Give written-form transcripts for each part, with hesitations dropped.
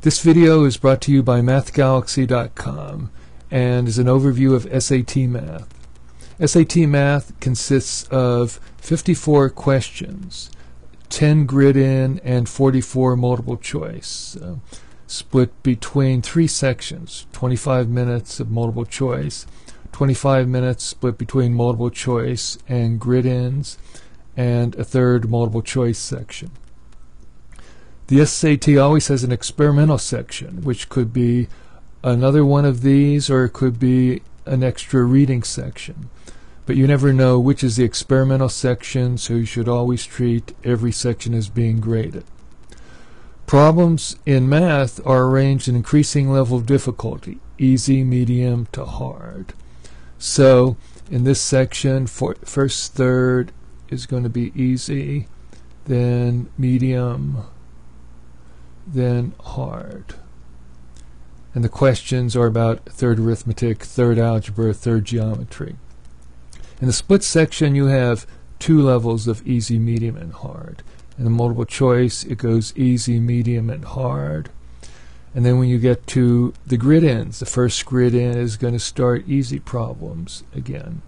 This video is brought to you by MathGalaxy.com and is an overview of SAT Math. SAT Math consists of 54 questions, 10 grid-in and 44 multiple choice, split between 3 sections, 25 minutes of multiple choice, 25 minutes split between multiple choice and grid-ins, and a third multiple choice section. The SAT always has an experimental section, which could be another one of these, or it could be an extra reading section. But you never know which is the experimental section, so you should always treat every section as being graded. Problems in math are arranged in increasing level of difficulty, easy, medium to hard. So in this section, first third is going to be easy, then medium, then hard. And the questions are about third arithmetic, third algebra, third geometry. In the split section, you have 2 levels of easy, medium, and hard. In the multiple choice, it goes easy, medium, and hard. And then when you get to the grid-ins, the first grid-in is going to start easy problems again,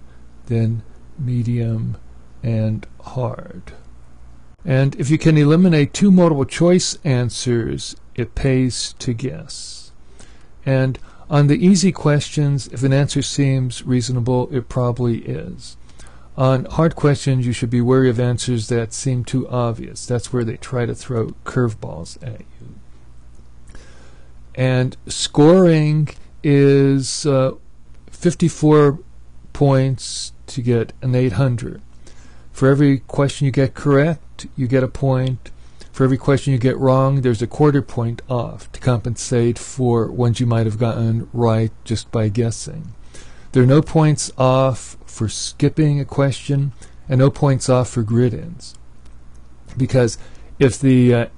then medium and hard. And if you can eliminate 2 multiple choice answers, it pays to guess. And on the easy questions, if an answer seems reasonable, it probably is. On hard questions, you should be wary of answers that seem too obvious. That's where they try to throw curveballs at you. And scoring is 54 points to get an 800. For every question you get correct, you get a point. For every question you get wrong, there's a quarter point off to compensate for ones you might have gotten right just by guessing. There are no points off for skipping a question and no points off for grid-ins. Because if the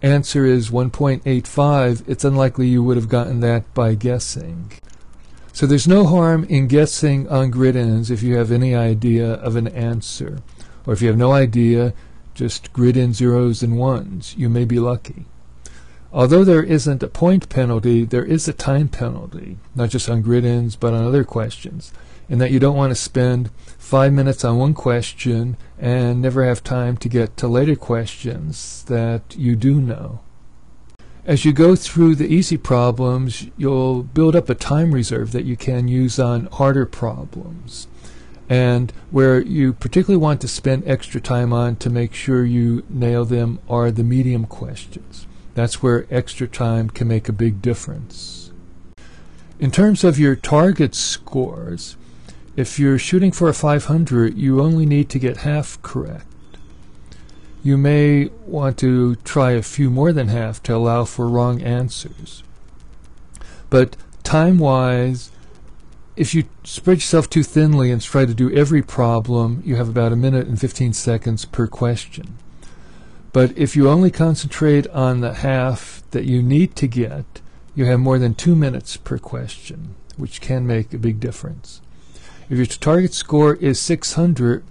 answer is 1.85, it's unlikely you would have gotten that by guessing. So there's no harm in guessing on grid-ins if you have any idea of an answer. Or if you have no idea, just grid-in zeros and ones. You may be lucky. Although there isn't a point penalty, there is a time penalty, not just on grid-ins but on other questions, in that you don't want to spend 5 minutes on one question and never have time to get to later questions that you do know. As you go through the easy problems, you'll build up a time reserve that you can use on harder problems. And where you particularly want to spend extra time on to make sure you nail them are the medium questions. That's where extra time can make a big difference. In terms of your target scores, if you're shooting for a 500, you only need to get half correct. You may want to try a few more than half to allow for wrong answers. But time-wise, if you spread yourself too thinly and try to do every problem, you have about 1 minute and 15 seconds per question. But if you only concentrate on the half that you need to get, you have more than 2 minutes per question, which can make a big difference. If your target score is 600,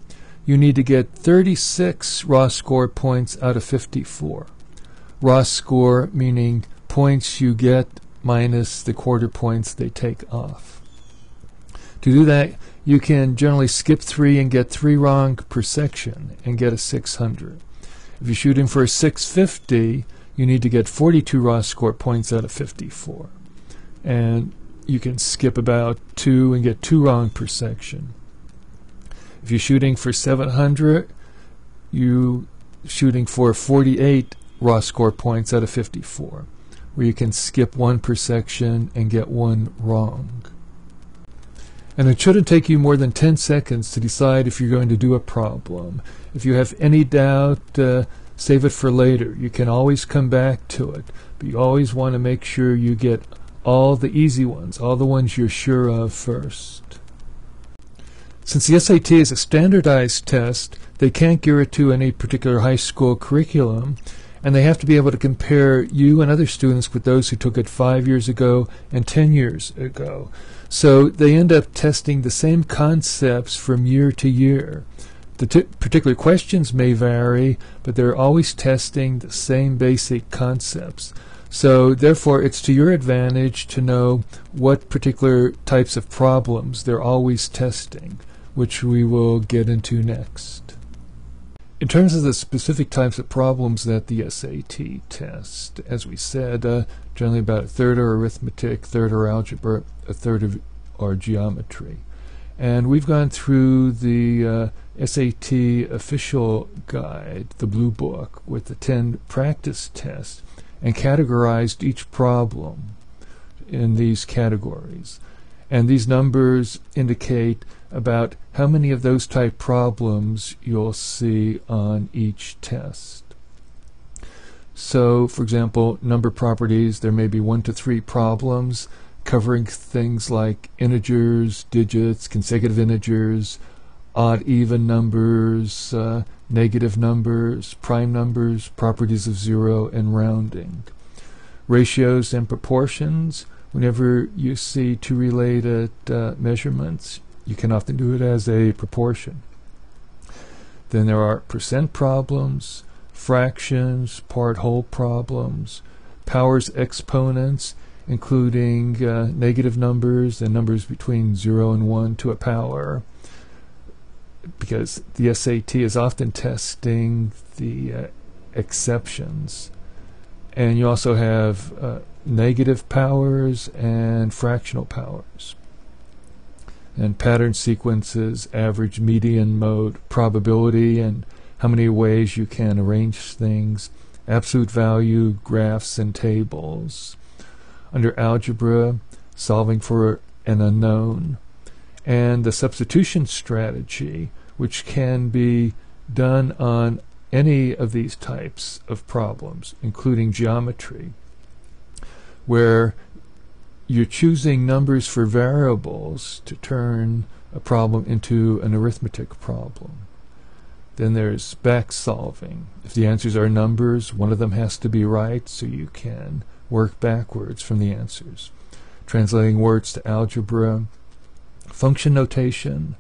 you need to get 36 raw score points out of 54. Raw score meaning points you get minus the quarter points they take off. To do that, you can generally skip 3 and get 3 wrong per section and get a 600. If you're shooting for a 650, you need to get 42 raw score points out of 54. And you can skip about 2 and get 2 wrong per section. If you're shooting for 700, you're shooting for 48 raw score points out of 54, where you can skip 1 per section and get 1 wrong. And it shouldn't take you more than 10 seconds to decide if you're going to do a problem. If you have any doubt, save it for later. You can always come back to it, but you always want to make sure you get all the easy ones, all the ones you're sure of first. Since the SAT is a standardized test, they can't gear it to any particular high school curriculum, and they have to be able to compare you and other students with those who took it 5 years ago and 10 years ago. So they end up testing the same concepts from year to year. The particular questions may vary, but they're always testing the same basic concepts. So therefore, it's to your advantage to know what particular types of problems they're always testing, which we will get into next. In terms of the specific types of problems that the SAT tests, as we said, generally about a third are arithmetic, a third are algebra, a third are geometry. And we've gone through the SAT official guide, the Blue Book, with the 10 practice tests, and categorized each problem in these categories. And these numbers indicate about how many of those type problems you'll see on each test. So, for example, number properties, there may be 1 to 3 problems covering things like integers, digits, consecutive integers, odd even numbers, negative numbers, prime numbers, properties of zero, and rounding. Ratios and proportions, whenever you see two related measurements, you can often do it as a proportion. Then there are percent problems, fractions, part-whole problems, powers exponents, including negative numbers and numbers between 0 and 1 to a power, because the SAT is often testing the exceptions. And you also have negative powers and fractional powers. And pattern sequences, average, median, mode, probability, and how many ways you can arrange things, absolute value, graphs, and tables. Under algebra, solving for an unknown, and the substitution strategy, which can be done on any of these types of problems, including geometry, where you're choosing numbers for variables to turn a problem into an arithmetic problem. Then there's back solving. If the answers are numbers, one of them has to be right, so you can work backwards from the answers. Translating words to algebra. Function notation.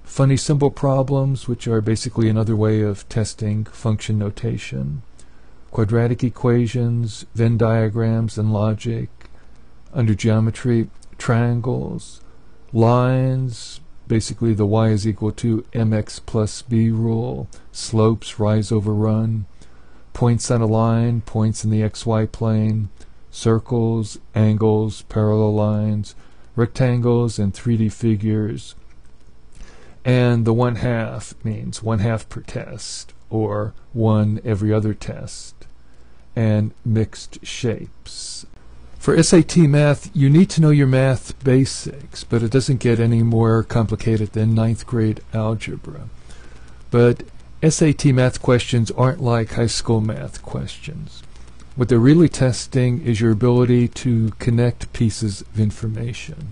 Funny symbol problems, which are basically another way of testing function notation. Quadratic equations, Venn diagrams, and logic. Under geometry, triangles, lines, basically the y is equal to mx plus b rule, slopes, rise over run, points on a line, points in the xy plane, circles, angles, parallel lines, rectangles, and 3D figures. And the 1/2 means 1/2 per test, or 1 every other test, and mixed shapes. For SAT math, you need to know your math basics, but it doesn't get any more complicated than 9th grade algebra. But SAT math questions aren't like high school math questions. What they're really testing is your ability to connect pieces of information.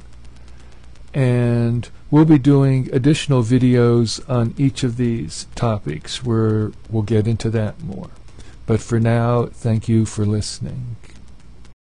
And we'll be doing additional videos on each of these topics where we'll get into that more. But for now, thank you for listening.